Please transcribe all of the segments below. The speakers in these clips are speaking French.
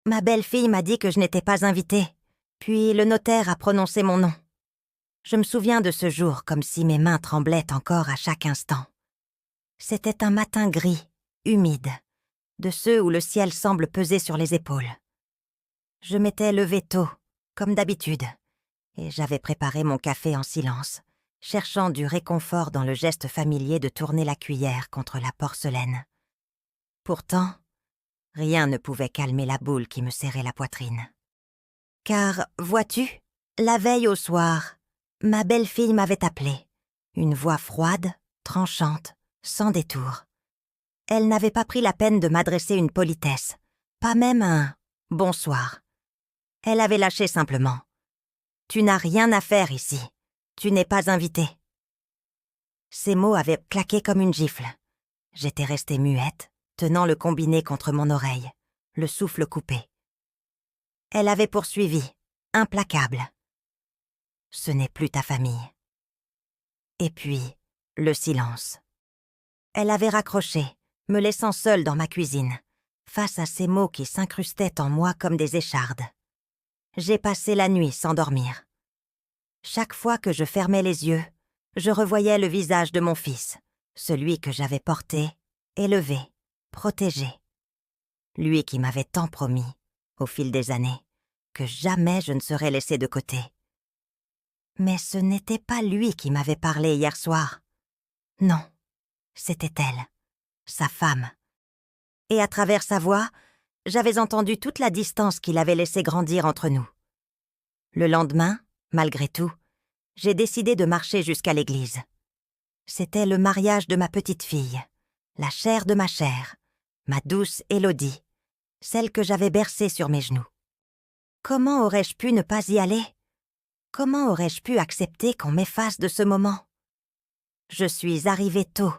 Ma belle-fille m'a dit que je n'étais pas invitée. Puis le notaire a prononcé mon nom. Je me souviens de ce jour comme si mes mains tremblaient encore à chaque instant. C'était un matin gris, humide, de ceux où le ciel semble peser sur les épaules. Je m'étais levée tôt, comme d'habitude, et j'avais préparé mon café en silence, cherchant du réconfort dans le geste familier de tourner la cuillère contre la porcelaine. Pourtant, rien ne pouvait calmer la boule qui me serrait la poitrine. Car, vois-tu, la veille au soir, ma belle-fille m'avait appelée, une voix froide, tranchante, sans détour. Elle n'avait pas pris la peine de m'adresser une politesse, pas même un « bonsoir ». Elle avait lâché simplement « Tu n'as rien à faire ici, tu n'es pas invité ». Ces mots avaient claqué comme une gifle. J'étais restée muette, tenant le combiné contre mon oreille, le souffle coupé. Elle avait poursuivi, implacable. « Ce n'est plus ta famille ». Et puis, le silence. Elle avait raccroché, me laissant seule dans ma cuisine, face à ces mots qui s'incrustaient en moi comme des échardes. J'ai passé la nuit sans dormir. Chaque fois que je fermais les yeux, je revoyais le visage de mon fils, celui que j'avais porté, élevé, protégé. Lui qui m'avait tant promis, au fil des années, que jamais je ne serais laissée de côté. Mais ce n'était pas lui qui m'avait parlé hier soir. Non, c'était elle, sa femme. Et à travers sa voix, j'avais entendu toute la distance qu'il avait laissé grandir entre nous. Le lendemain, malgré tout, j'ai décidé de marcher jusqu'à l'église. C'était le mariage de ma petite fille, la chair de ma chair, ma douce Élodie, celle que j'avais bercée sur mes genoux. Comment aurais-je pu ne pas y aller? Comment aurais-je pu accepter qu'on m'efface de ce moment? Je suis arrivée tôt,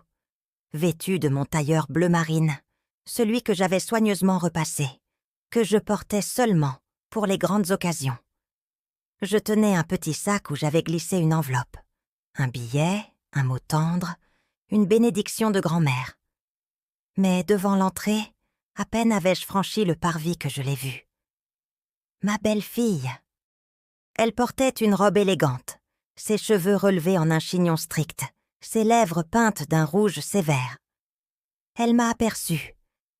vêtue de mon tailleur bleu marine, celui que j'avais soigneusement repassé, que je portais seulement pour les grandes occasions. Je tenais un petit sac où j'avais glissé une enveloppe, un billet, un mot tendre, une bénédiction de grand-mère. Mais devant l'entrée, à peine avais-je franchi le parvis que je l'ai vue. Ma belle-fille. Elle portait une robe élégante, ses cheveux relevés en un chignon strict, ses lèvres peintes d'un rouge sévère. Elle m'a aperçue,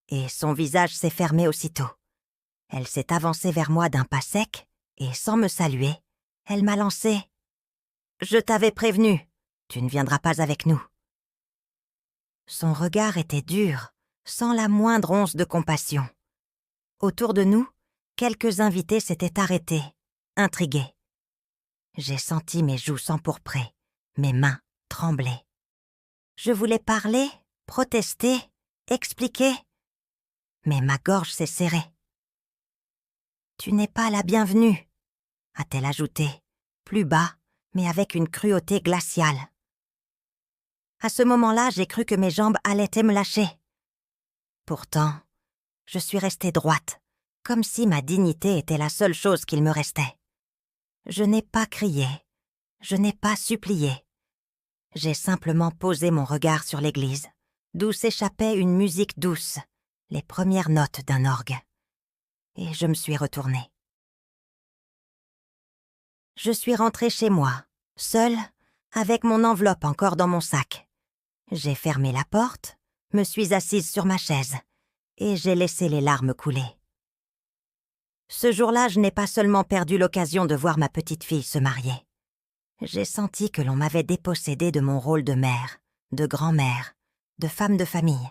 et son visage s'est fermé aussitôt. Elle s'est avancée vers moi d'un pas sec, et sans me saluer, elle m'a lancé « Je t'avais prévenu, tu ne viendras pas avec nous ». Son regard était dur, sans la moindre once de compassion. Autour de nous, quelques invités s'étaient arrêtés, intrigués. J'ai senti mes joues s'empourprer, mes mains trembler. Je voulais parler, protester, expliquer, mais ma gorge s'est serrée. « Tu n'es pas la bienvenue », a-t-elle ajouté, plus bas, mais avec une cruauté glaciale. À ce moment-là, j'ai cru que mes jambes allaient me lâcher. Pourtant, je suis restée droite, comme si ma dignité était la seule chose qu'il me restait. Je n'ai pas crié, je n'ai pas supplié. J'ai simplement posé mon regard sur l'église, d'où s'échappait une musique douce, les premières notes d'un orgue. Et je me suis retournée. Je suis rentrée chez moi, seule, avec mon enveloppe encore dans mon sac. J'ai fermé la porte, me suis assise sur ma chaise, et j'ai laissé les larmes couler. Ce jour-là, je n'ai pas seulement perdu l'occasion de voir ma petite fille se marier. J'ai senti que l'on m'avait dépossédée de mon rôle de mère, de grand-mère, de femme de famille.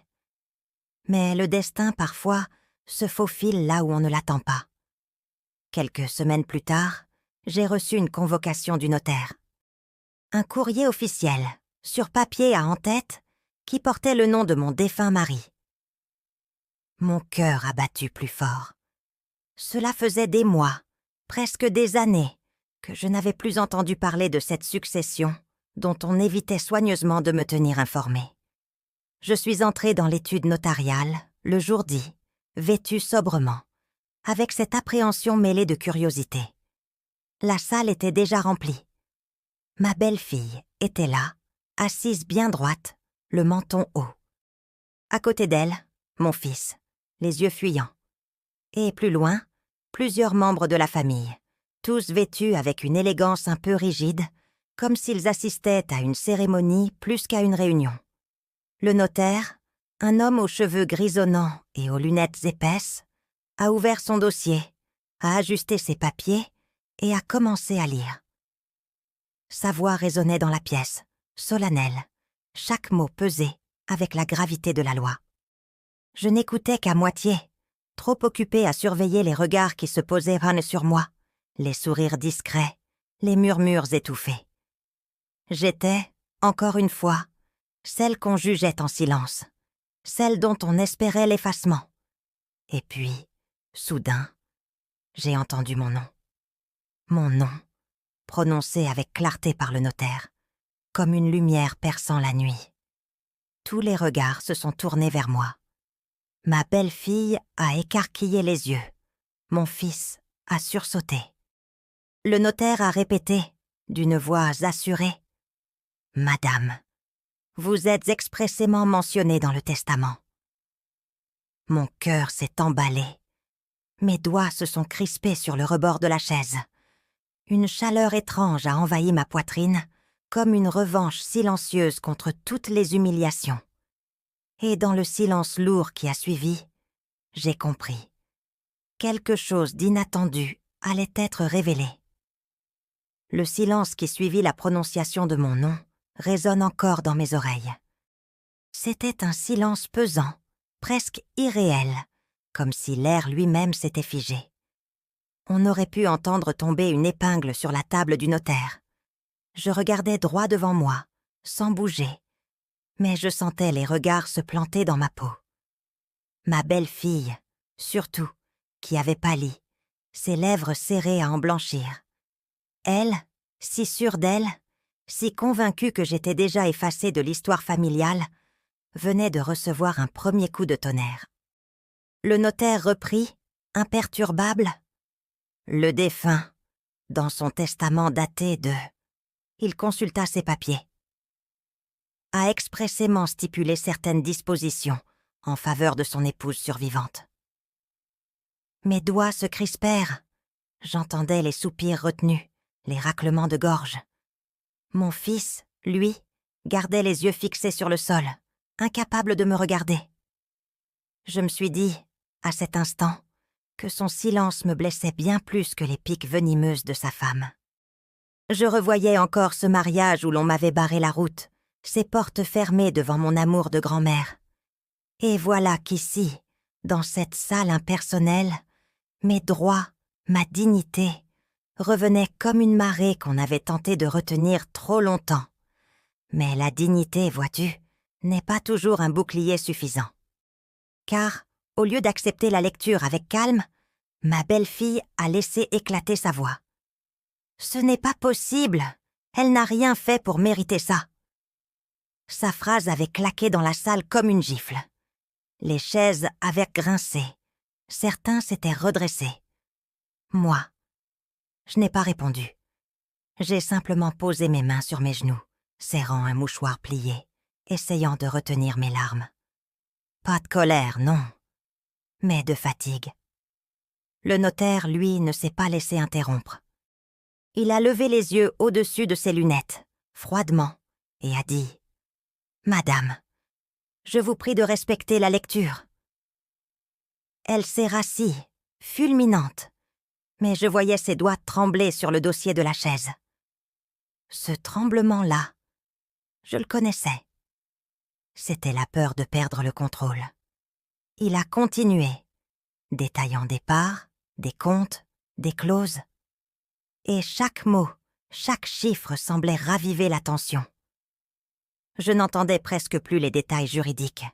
Mais le destin, parfois, se faufile là où on ne l'attend pas. Quelques semaines plus tard, j'ai reçu une convocation du notaire. Un courrier officiel, sur papier à en-tête, qui portait le nom de mon défunt mari. Mon cœur a battu plus fort. Cela faisait des mois, presque des années, que je n'avais plus entendu parler de cette succession dont on évitait soigneusement de me tenir informée. Je suis entrée dans l'étude notariale, le jour dit, vêtue sobrement, avec cette appréhension mêlée de curiosité. La salle était déjà remplie. Ma belle-fille était là, assise bien droite, le menton haut. À côté d'elle, mon fils, les yeux fuyants. Et plus loin, plusieurs membres de la famille, tous vêtus avec une élégance un peu rigide, comme s'ils assistaient à une cérémonie plus qu'à une réunion. Le notaire, un homme aux cheveux grisonnants et aux lunettes épaisses, a ouvert son dossier, a ajusté ses papiers et a commencé à lire. Sa voix résonnait dans la pièce, solennelle, chaque mot pesé avec la gravité de la loi. Je n'écoutais qu'à moitié, trop occupée à surveiller les regards qui se posaient sur moi, les sourires discrets, les murmures étouffés. J'étais, encore une fois, celle qu'on jugeait en silence, celle dont on espérait l'effacement. Et puis, soudain, j'ai entendu mon nom. Mon nom, prononcé avec clarté par le notaire, comme une lumière perçant la nuit. Tous les regards se sont tournés vers moi. Ma belle-fille a écarquillé les yeux. Mon fils a sursauté. Le notaire a répété, d'une voix assurée, « Madame, vous êtes expressément mentionnée dans le testament. » Mon cœur s'est emballé. Mes doigts se sont crispés sur le rebord de la chaise. Une chaleur étrange a envahi ma poitrine, comme une revanche silencieuse contre toutes les humiliations. Et dans le silence lourd qui a suivi, j'ai compris. Quelque chose d'inattendu allait être révélé. Le silence qui suivit la prononciation de mon nom résonne encore dans mes oreilles. C'était un silence pesant, presque irréel, comme si l'air lui-même s'était figé. On aurait pu entendre tomber une épingle sur la table du notaire. Je regardais droit devant moi, sans bouger, mais je sentais les regards se planter dans ma peau. Ma belle-fille, surtout, qui avait pâli, ses lèvres serrées à en blanchir. Elle, si sûre d'elle, si convaincue que j'étais déjà effacée de l'histoire familiale, venait de recevoir un premier coup de tonnerre. Le notaire reprit, imperturbable, « Le défunt, dans son testament daté de... » Il consulta ses papiers. A expressément stipulé certaines dispositions en faveur de son épouse survivante. Mes doigts se crispèrent. J'entendais les soupirs retenus, les raclements de gorge. Mon fils, lui, gardait les yeux fixés sur le sol, incapable de me regarder. Je me suis dit, à cet instant, que son silence me blessait bien plus que les piques venimeuses de sa femme. Je revoyais encore ce mariage où l'on m'avait barré la route, ces portes fermées devant mon amour de grand-mère. Et voilà qu'ici, dans cette salle impersonnelle, mes droits, ma dignité, revenaient comme une marée qu'on avait tenté de retenir trop longtemps. Mais la dignité, vois-tu, n'est pas toujours un bouclier suffisant. Car, au lieu d'accepter la lecture avec calme, ma belle-fille a laissé éclater sa voix. « Ce n'est pas possible, elle n'a rien fait pour mériter ça. » Sa phrase avait claqué dans la salle comme une gifle. Les chaises avaient grincé. Certains s'étaient redressés. Moi, je n'ai pas répondu. J'ai simplement posé mes mains sur mes genoux, serrant un mouchoir plié, essayant de retenir mes larmes. Pas de colère, non, mais de fatigue. Le notaire, lui, ne s'est pas laissé interrompre. Il a levé les yeux au-dessus de ses lunettes, froidement, et a dit « Madame, je vous prie de respecter la lecture. » Elle s'est rassie, fulminante, mais je voyais ses doigts trembler sur le dossier de la chaise. Ce tremblement-là, je le connaissais. C'était la peur de perdre le contrôle. Il a continué, détaillant des parts, des comptes, des clauses. Et chaque mot, chaque chiffre semblait raviver la tension. Je n'entendais presque plus les détails juridiques.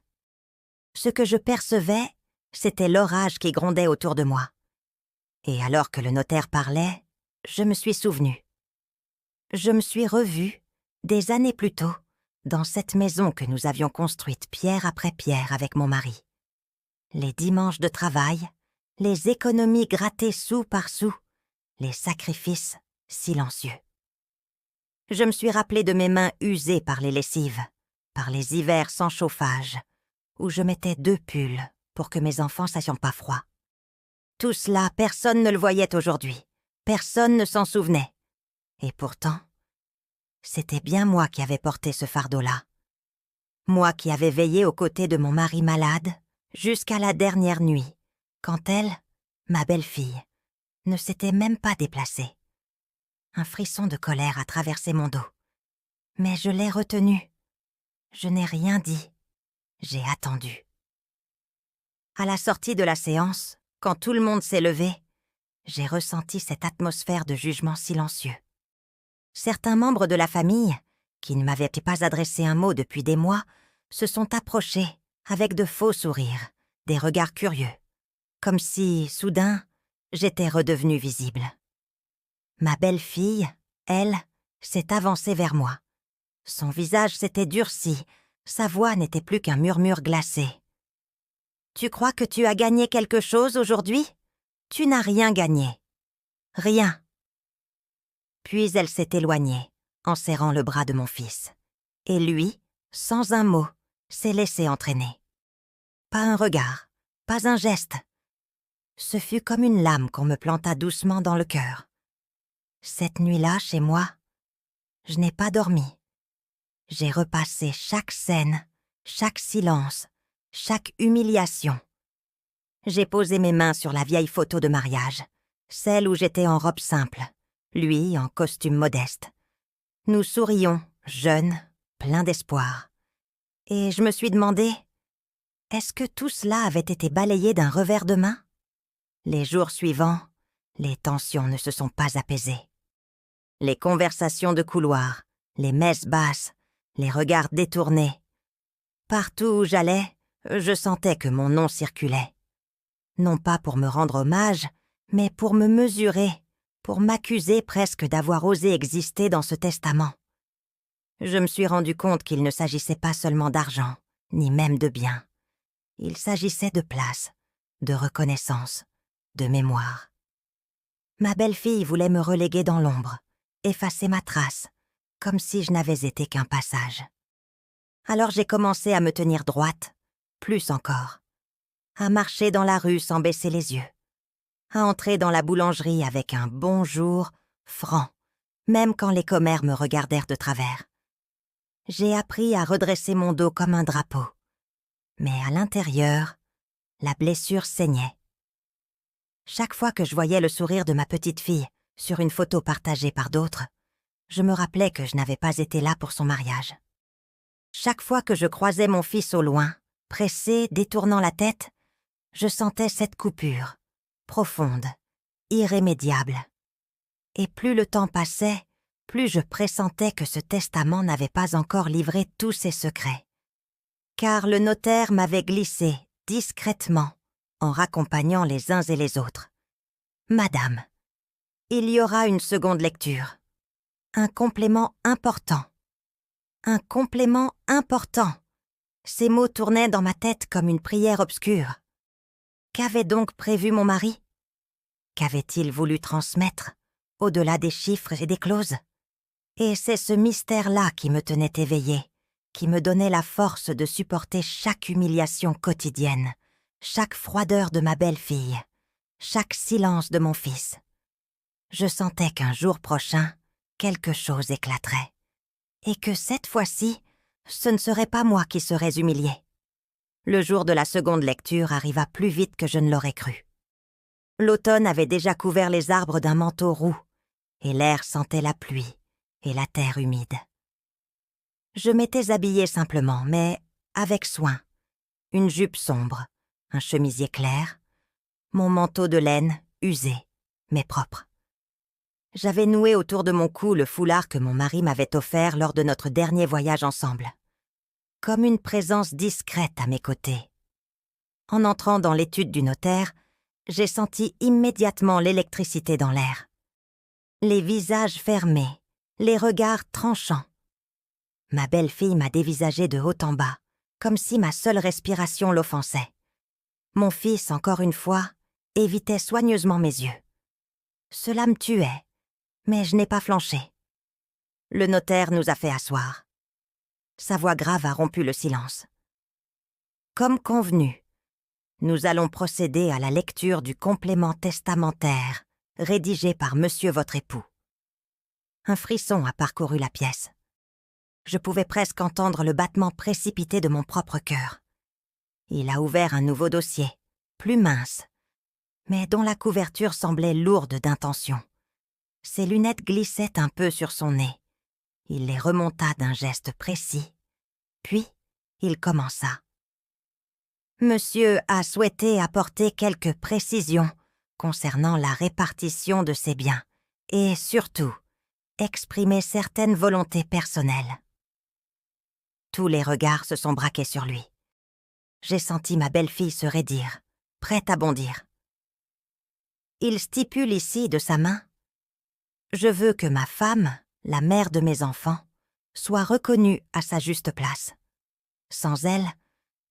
Ce que je percevais, c'était l'orage qui grondait autour de moi. Et alors que le notaire parlait, je me suis souvenue. Je me suis revue, des années plus tôt, dans cette maison que nous avions construite pierre après pierre avec mon mari. Les dimanches de travail, les économies grattées sou par sou, les sacrifices silencieux. Je me suis rappelé de mes mains usées par les lessives, par les hivers sans chauffage, où je mettais 2 pulls pour que mes enfants s'ayant pas froid. Tout cela, personne ne le voyait aujourd'hui. Personne ne s'en souvenait. Et pourtant, c'était bien moi qui avais porté ce fardeau-là. Moi qui avais veillé aux côtés de mon mari malade jusqu'à la dernière nuit, quand elle, ma belle-fille, ne s'était même pas déplacée. Un frisson de colère a traversé mon dos. Mais je l'ai retenu. Je n'ai rien dit. J'ai attendu. À la sortie de la séance, quand tout le monde s'est levé, j'ai ressenti cette atmosphère de jugement silencieux. Certains membres de la famille, qui ne m'avaient pas adressé un mot depuis des mois, se sont approchés avec de faux sourires, des regards curieux, comme si, soudain, j'étais redevenue visible. Ma belle-fille, elle, s'est avancée vers moi. Son visage s'était durci, sa voix n'était plus qu'un murmure glacé. « Tu crois que tu as gagné quelque chose aujourd'hui ? Tu n'as rien gagné. Rien. » Puis elle s'est éloignée, en serrant le bras de mon fils. Et lui, sans un mot, s'est laissé entraîner. Pas un regard, pas un geste. Ce fut comme une lame qu'on me planta doucement dans le cœur. Cette nuit-là, chez moi, je n'ai pas dormi. J'ai repassé chaque scène, chaque silence, chaque humiliation. J'ai posé mes mains sur la vieille photo de mariage, celle où j'étais en robe simple, lui en costume modeste. Nous sourions, jeunes, pleins d'espoir. Et je me suis demandé, est-ce que tout cela avait été balayé d'un revers de main ? Les jours suivants, les tensions ne se sont pas apaisées. Les conversations de couloir, les messes basses, les regards détournés. Partout où j'allais, je sentais que mon nom circulait. Non pas pour me rendre hommage, mais pour me mesurer, pour m'accuser presque d'avoir osé exister dans ce testament. Je me suis rendu compte qu'il ne s'agissait pas seulement d'argent, ni même de biens. Il s'agissait de place, de reconnaissance, de mémoire. Ma belle-fille voulait me reléguer dans l'ombre, effacer ma trace, comme si je n'avais été qu'un passage. Alors j'ai commencé à me tenir droite, plus encore, à marcher dans la rue sans baisser les yeux, à entrer dans la boulangerie avec un bonjour franc, même quand les commères me regardèrent de travers. J'ai appris à redresser mon dos comme un drapeau, mais à l'intérieur, la blessure saignait. Chaque fois que je voyais le sourire de ma petite fille sur une photo partagée par d'autres, je me rappelais que je n'avais pas été là pour son mariage. Chaque fois que je croisais mon fils au loin, pressé, détournant la tête, je sentais cette coupure, profonde, irrémédiable. Et plus le temps passait, plus je pressentais que ce testament n'avait pas encore livré tous ses secrets. Car le notaire m'avait glissé, discrètement, en raccompagnant les uns et les autres. « Madame, il y aura une seconde lecture. Un complément important. Un complément important. » Ces mots tournaient dans ma tête comme une prière obscure. Qu'avait donc prévu mon mari ? Qu'avait-il voulu transmettre, au-delà des chiffres et des clauses ? Et c'est ce mystère-là qui me tenait éveillée, qui me donnait la force de supporter chaque humiliation quotidienne, chaque froideur de ma belle-fille, chaque silence de mon fils. Je sentais qu'un jour prochain, quelque chose éclaterait. Et que cette fois-ci, ce ne serait pas moi qui serais humiliée. Le jour de la seconde lecture arriva plus vite que je ne l'aurais cru. L'automne avait déjà couvert les arbres d'un manteau roux, et l'air sentait la pluie et la terre humide. Je m'étais habillée simplement, mais avec soin. Une jupe sombre, un chemisier clair, mon manteau de laine usé, mais propre. J'avais noué autour de mon cou le foulard que mon mari m'avait offert lors de notre dernier voyage ensemble. Comme une présence discrète à mes côtés. En entrant dans l'étude du notaire, j'ai senti immédiatement l'électricité dans l'air. Les visages fermés, les regards tranchants. Ma belle-fille m'a dévisagé de haut en bas, comme si ma seule respiration l'offensait. Mon fils, encore une fois, évitait soigneusement mes yeux. Cela me tuait, mais je n'ai pas flanché. Le notaire nous a fait asseoir. Sa voix grave a rompu le silence. Comme convenu, Nous allons procéder à la lecture du complément testamentaire rédigé par monsieur votre époux. » Un frisson a parcouru la pièce. Je pouvais presque entendre le battement précipité de mon propre cœur. Il a ouvert un nouveau dossier, plus mince, mais dont la couverture semblait lourde d'intention. Ses lunettes glissaient un peu sur son nez. Il les remonta d'un geste précis. Puis, il commença. « Monsieur a souhaité apporter quelques précisions concernant la répartition de ses biens et, surtout, exprimer certaines volontés personnelles. » Tous les regards se sont braqués sur lui. J'ai senti ma belle-fille se raidir, prête à bondir. Il stipule ici de sa main « Je veux que ma femme, la mère de mes enfants, soit reconnue à sa juste place. Sans elle,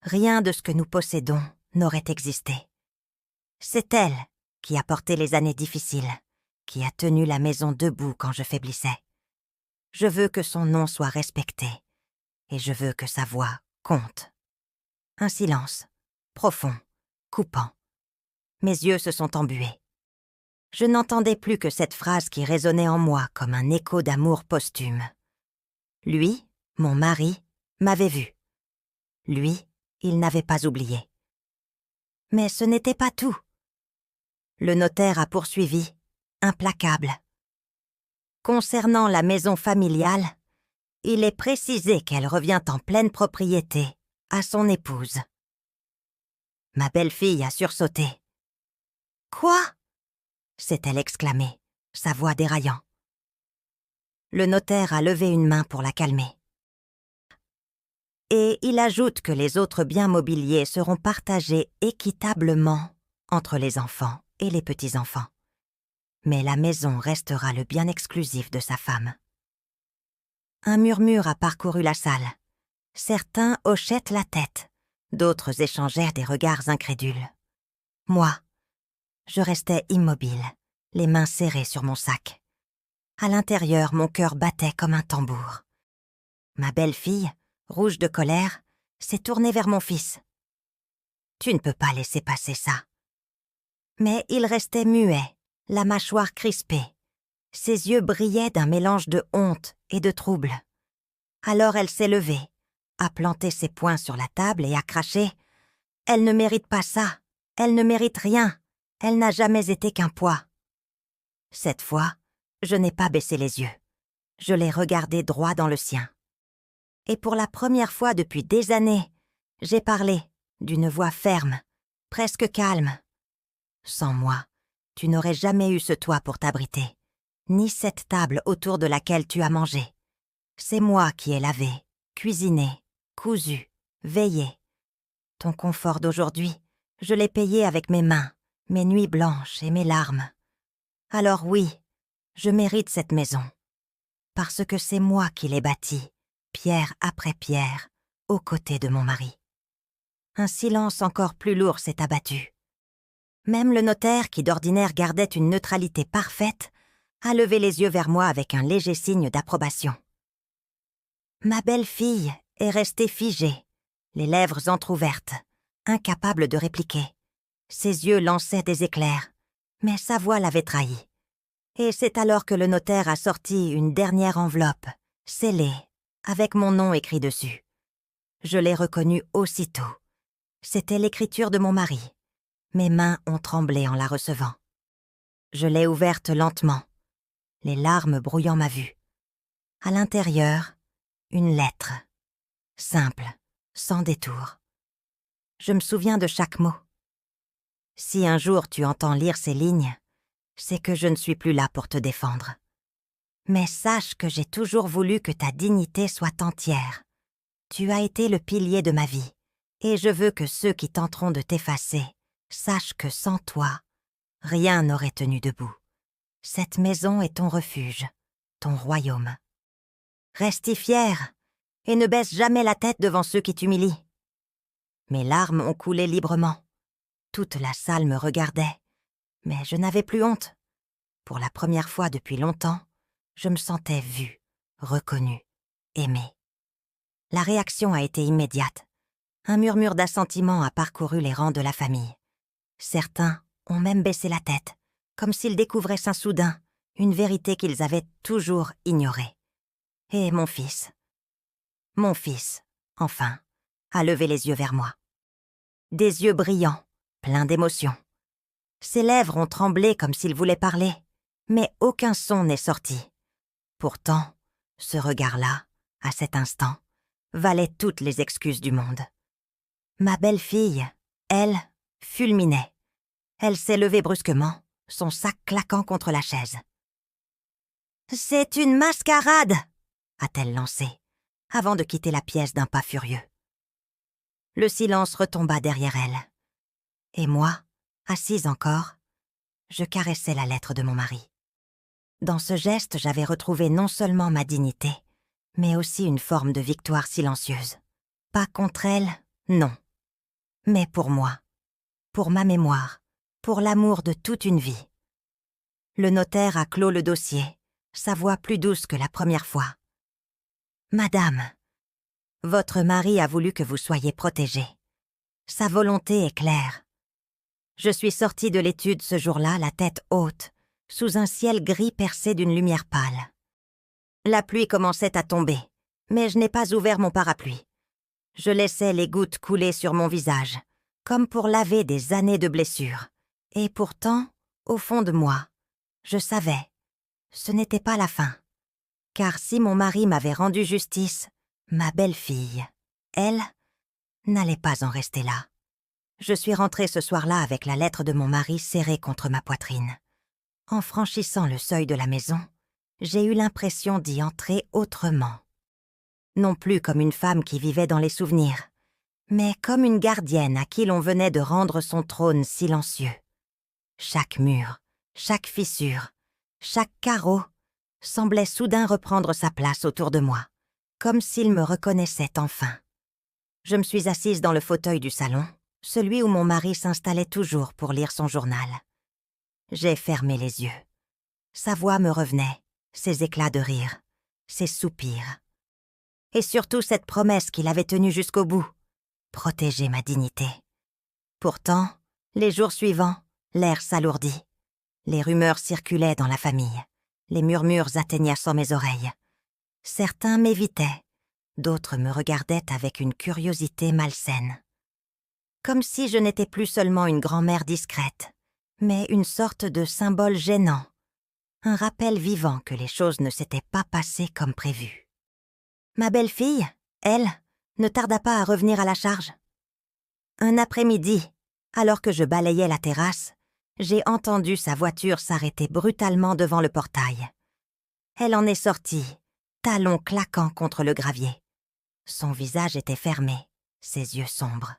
rien de ce que nous possédons n'aurait existé. C'est elle qui a porté les années difficiles, qui a tenu la maison debout quand je faiblissais. Je veux que son nom soit respecté, et je veux que sa voix compte. » Un silence, profond, coupant. Mes yeux se sont embués. Je n'entendais plus que cette phrase qui résonnait en moi comme un écho d'amour posthume. Lui, mon mari, m'avait vu. Lui, il n'avait pas oublié. Mais ce n'était pas tout. Le notaire a poursuivi, implacable. Concernant la maison familiale, il est précisé qu'elle revient en pleine propriété à son épouse. Ma belle-fille a sursauté. « Quoi ?» s'est-elle exclamée, sa voix déraillant. Le notaire a levé une main pour la calmer. Et il ajoute que les autres biens mobiliers seront partagés équitablement entre les enfants et les petits-enfants. Mais la maison restera le bien exclusif de sa femme. Un murmure a parcouru la salle. Certains hochaient la tête, d'autres échangèrent des regards incrédules. Moi, je restais immobile, les mains serrées sur mon sac. À l'intérieur, mon cœur battait comme un tambour. Ma belle-fille, rouge de colère, s'est tournée vers mon fils. « Tu ne peux pas laisser passer ça. » Mais il restait muet, la mâchoire crispée. Ses yeux brillaient d'un mélange de honte et de trouble. Alors elle s'est levée, a planté ses poings sur la table et a craché « Elle ne mérite pas ça, elle ne mérite rien, elle n'a jamais été qu'un poids. » Cette fois, je n'ai pas baissé les yeux. Je l'ai regardé droit dans le sien. Et pour la première fois depuis des années, j'ai parlé, d'une voix ferme, presque calme. « Sans moi, tu n'aurais jamais eu ce toit pour t'abriter, ni cette table autour de laquelle tu as mangé. C'est moi qui ai lavé, cuisiné, cousu, veillé. Ton confort d'aujourd'hui, je l'ai payé avec mes mains, mes nuits blanches et mes larmes. Alors oui, je mérite cette maison, parce que c'est moi qui l'ai bâtie, pierre après pierre, aux côtés de mon mari. » Un silence encore plus lourd s'est abattu. Même le notaire, qui d'ordinaire gardait une neutralité parfaite, a levé les yeux vers moi avec un léger signe d'approbation. Ma belle-fille est restée figée, les lèvres entr'ouvertes, incapable de répliquer. Ses yeux lançaient des éclairs, mais sa voix l'avait trahi. Et c'est alors que le notaire a sorti une dernière enveloppe, scellée, avec mon nom écrit dessus. Je l'ai reconnue aussitôt. C'était l'écriture de mon mari. Mes mains ont tremblé en la recevant. Je l'ai ouverte lentement, les larmes brouillant ma vue. À l'intérieur, une lettre, simple, sans détour. Je me souviens de chaque mot. Si un jour tu entends lire ces lignes, c'est que je ne suis plus là pour te défendre. Mais sache que j'ai toujours voulu que ta dignité soit entière. Tu as été le pilier de ma vie, et je veux que ceux qui tenteront de t'effacer sachent que sans toi, rien n'aurait tenu debout. Cette maison est ton refuge, ton royaume. Reste-y fier, et ne baisse jamais la tête devant ceux qui t'humilient. Mes larmes ont coulé librement. Toute la salle me regardait, mais je n'avais plus honte. Pour la première fois depuis longtemps, je me sentais vue, reconnue, aimée. La réaction a été immédiate. Un murmure d'assentiment a parcouru les rangs de la famille. Certains ont même baissé la tête, comme s'ils découvraient soudain une vérité qu'ils avaient toujours ignorée. Et mon fils, enfin, a levé les yeux vers moi. Des yeux brillants, pleins d'émotion. Ses lèvres ont tremblé comme s'il voulait parler, mais aucun son n'est sorti. Pourtant, ce regard-là, à cet instant, valait toutes les excuses du monde. Ma belle-fille, elle, fulminait. Elle s'est levée brusquement, son sac claquant contre la chaise. « C'est une mascarade !» a-t-elle lancé, avant de quitter la pièce d'un pas furieux. Le silence retomba derrière elle. Et moi, assise encore, je caressais la lettre de mon mari. Dans ce geste, j'avais retrouvé non seulement ma dignité, mais aussi une forme de victoire silencieuse. Pas contre elle, non. Mais pour moi, pour ma mémoire, pour l'amour de toute une vie. Le notaire a clos le dossier, sa voix plus douce que la première fois. « Madame, votre mari a voulu que vous soyez protégée. Sa volonté est claire. Je suis sortie de l'étude ce jour-là, la tête haute, sous un ciel gris percé d'une lumière pâle. La pluie commençait à tomber, mais je n'ai pas ouvert mon parapluie. Je laissais les gouttes couler sur mon visage, comme pour laver des années de blessures. Et pourtant, au fond de moi, je savais, ce n'était pas la fin. Car si mon mari m'avait rendu justice, ma belle-fille, elle, n'allait pas en rester là. Je suis rentrée ce soir-là avec la lettre de mon mari serrée contre ma poitrine. En franchissant le seuil de la maison, j'ai eu l'impression d'y entrer autrement. Non plus comme une femme qui vivait dans les souvenirs, mais comme une gardienne à qui l'on venait de rendre son trône silencieux. Chaque mur, chaque fissure, chaque carreau semblait soudain reprendre sa place autour de moi, comme s'il me reconnaissait enfin. Je me suis assise dans le fauteuil du salon, celui où mon mari s'installait toujours pour lire son journal. J'ai fermé les yeux. Sa voix me revenait, ses éclats de rire, ses soupirs. Et surtout cette promesse qu'il avait tenue jusqu'au bout, protéger ma dignité. Pourtant, les jours suivants, l'air s'alourdit. Les rumeurs circulaient dans la famille. Les murmures atteignassant mes oreilles. Certains m'évitaient, d'autres me regardaient avec une curiosité malsaine. Comme si je n'étais plus seulement une grand-mère discrète, mais une sorte de symbole gênant, un rappel vivant que les choses ne s'étaient pas passées comme prévu. Ma belle-fille, elle, ne tarda pas à revenir à la charge. Un après-midi, alors que je balayais la terrasse, j'ai entendu sa voiture s'arrêter brutalement devant le portail. Elle en est sortie, talons claquant contre le gravier. Son visage était fermé, ses yeux sombres.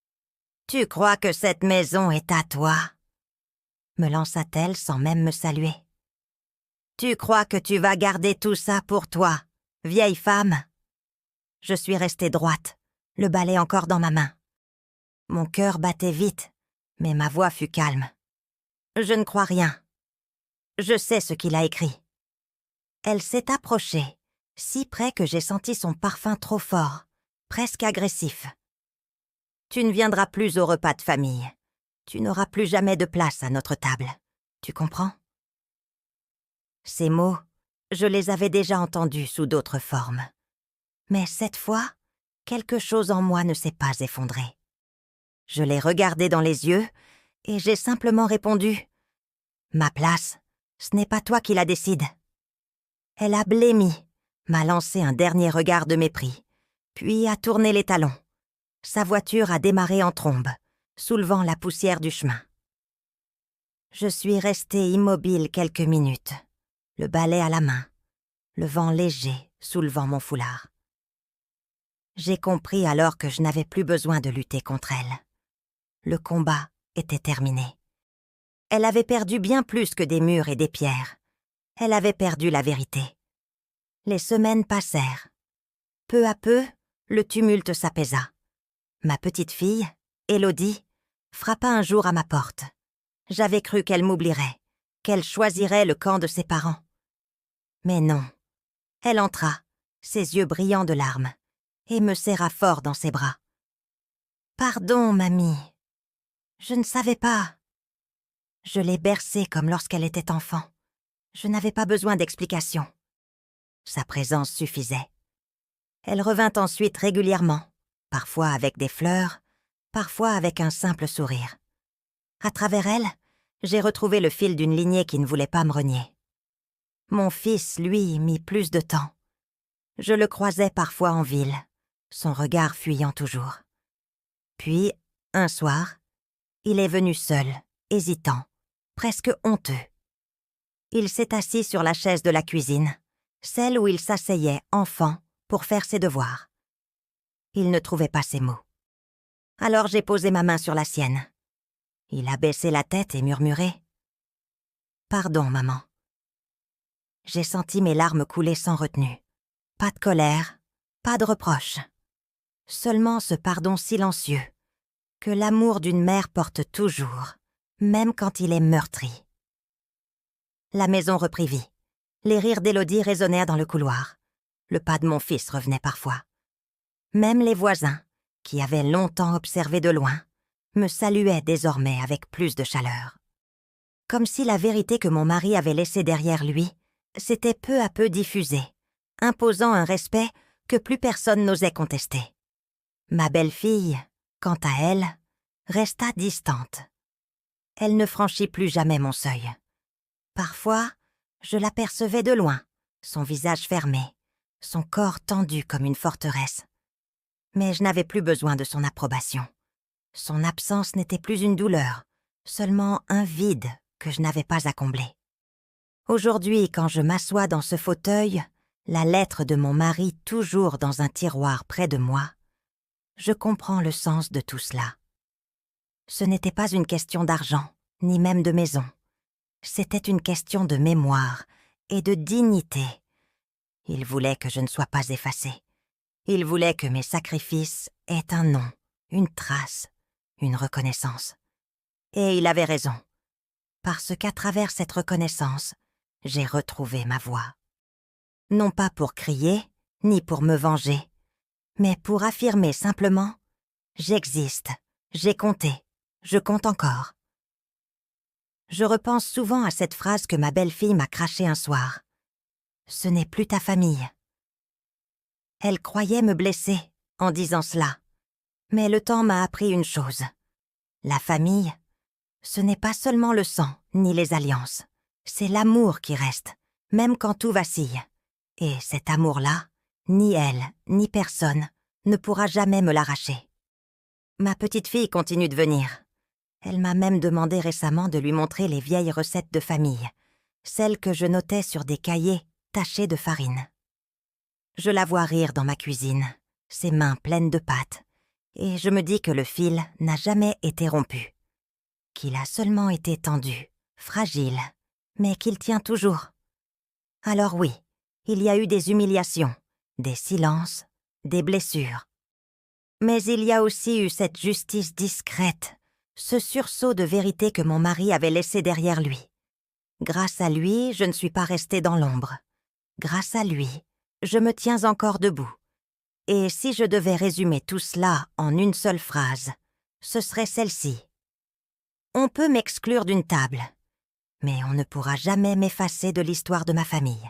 « Tu crois que cette maison est à toi ?» me lança-t-elle sans même me saluer. « Tu crois que tu vas garder tout ça pour toi, vieille femme ?» Je suis restée droite, le balai encore dans ma main. Mon cœur battait vite, mais ma voix fut calme. « Je ne crois rien. Je sais ce qu'il a écrit. » Elle s'est approchée, si près que j'ai senti son parfum trop fort, presque agressif. « Tu ne viendras plus au repas de famille. Tu n'auras plus jamais de place à notre table. Tu comprends ?» Ces mots, je les avais déjà entendus sous d'autres formes. Mais cette fois, quelque chose en moi ne s'est pas effondré. Je l'ai regardée dans les yeux et j'ai simplement répondu « Ma place, ce n'est pas toi qui la décide. » Elle a blêmi, m'a lancé un dernier regard de mépris, puis a tourné les talons. Sa voiture a démarré en trombe, soulevant la poussière du chemin. Je suis restée immobile quelques minutes, le balai à la main, le vent léger soulevant mon foulard. J'ai compris alors que je n'avais plus besoin de lutter contre elle. Le combat était terminé. Elle avait perdu bien plus que des murs et des pierres. Elle avait perdu la vérité. Les semaines passèrent. Peu à peu, le tumulte s'apaisa. Ma petite fille, Élodie, frappa un jour à ma porte. J'avais cru qu'elle m'oublierait, qu'elle choisirait le camp de ses parents. Mais non. Elle entra, ses yeux brillants de larmes, et me serra fort dans ses bras. Pardon, mamie. Je ne savais pas. Je l'ai bercée comme lorsqu'elle était enfant. Je n'avais pas besoin d'explication. Sa présence suffisait. Elle revint ensuite régulièrement, parfois avec des fleurs, parfois avec un simple sourire. À travers elle, j'ai retrouvé le fil d'une lignée qui ne voulait pas me renier. Mon fils, lui, mit plus de temps. Je le croisais parfois en ville, son regard fuyant toujours. Puis, un soir, il est venu seul, hésitant, presque honteux. Il s'est assis sur la chaise de la cuisine, celle où il s'asseyait, enfant, pour faire ses devoirs. Il ne trouvait pas ses mots. Alors j'ai posé ma main sur la sienne. Il a baissé la tête et murmuré « Pardon, maman ». J'ai senti mes larmes couler sans retenue. Pas de colère, pas de reproche. Seulement ce pardon silencieux, que l'amour d'une mère porte toujours, même quand il est meurtri. La maison reprit vie. Les rires d'Élodie résonnèrent dans le couloir. Le pas de mon fils revenait parfois. Même les voisins, qui avaient longtemps observé de loin, me saluaient désormais avec plus de chaleur. Comme si la vérité que mon mari avait laissée derrière lui s'était peu à peu diffusée, imposant un respect que plus personne n'osait contester. Ma belle-fille, quant à elle, resta distante. Elle ne franchit plus jamais mon seuil. Parfois, je l'apercevais de loin, son visage fermé, son corps tendu comme une forteresse. Mais je n'avais plus besoin de son approbation. Son absence n'était plus une douleur, seulement un vide que je n'avais pas à combler. Aujourd'hui, quand je m'assois dans ce fauteuil, la lettre de mon mari toujours dans un tiroir près de moi, je comprends le sens de tout cela. Ce n'était pas une question d'argent, ni même de maison. C'était une question de mémoire et de dignité. Il voulait que je ne sois pas effacée. Il voulait que mes sacrifices aient un nom, une trace, une reconnaissance. Et il avait raison, parce qu'à travers cette reconnaissance, j'ai retrouvé ma voix. Non pas pour crier, ni pour me venger, mais pour affirmer simplement « J'existe, j'ai compté, je compte encore ». Je repense souvent à cette phrase que ma belle-fille m'a crachée un soir. « Ce n'est plus ta famille ». Elle croyait me blesser en disant cela, mais le temps m'a appris une chose. La famille, ce n'est pas seulement le sang ni les alliances, c'est l'amour qui reste, même quand tout vacille. Et cet amour-là, ni elle, ni personne, ne pourra jamais me l'arracher. Ma petite fille continue de venir. Elle m'a même demandé récemment de lui montrer les vieilles recettes de famille, celles que je notais sur des cahiers tachés de farine. Je la vois rire dans ma cuisine, ses mains pleines de pâtes, et je me dis que le fil n'a jamais été rompu, qu'il a seulement été tendu, fragile, mais qu'il tient toujours. Alors oui, il y a eu des humiliations, des silences, des blessures. Mais il y a aussi eu cette justice discrète, ce sursaut de vérité que mon mari avait laissé derrière lui. Grâce à lui, je ne suis pas restée dans l'ombre. Grâce à lui, je me tiens encore debout. Et si je devais résumer tout cela en une seule phrase, ce serait celle-ci. On peut m'exclure d'une table, mais on ne pourra jamais m'effacer de l'histoire de ma famille.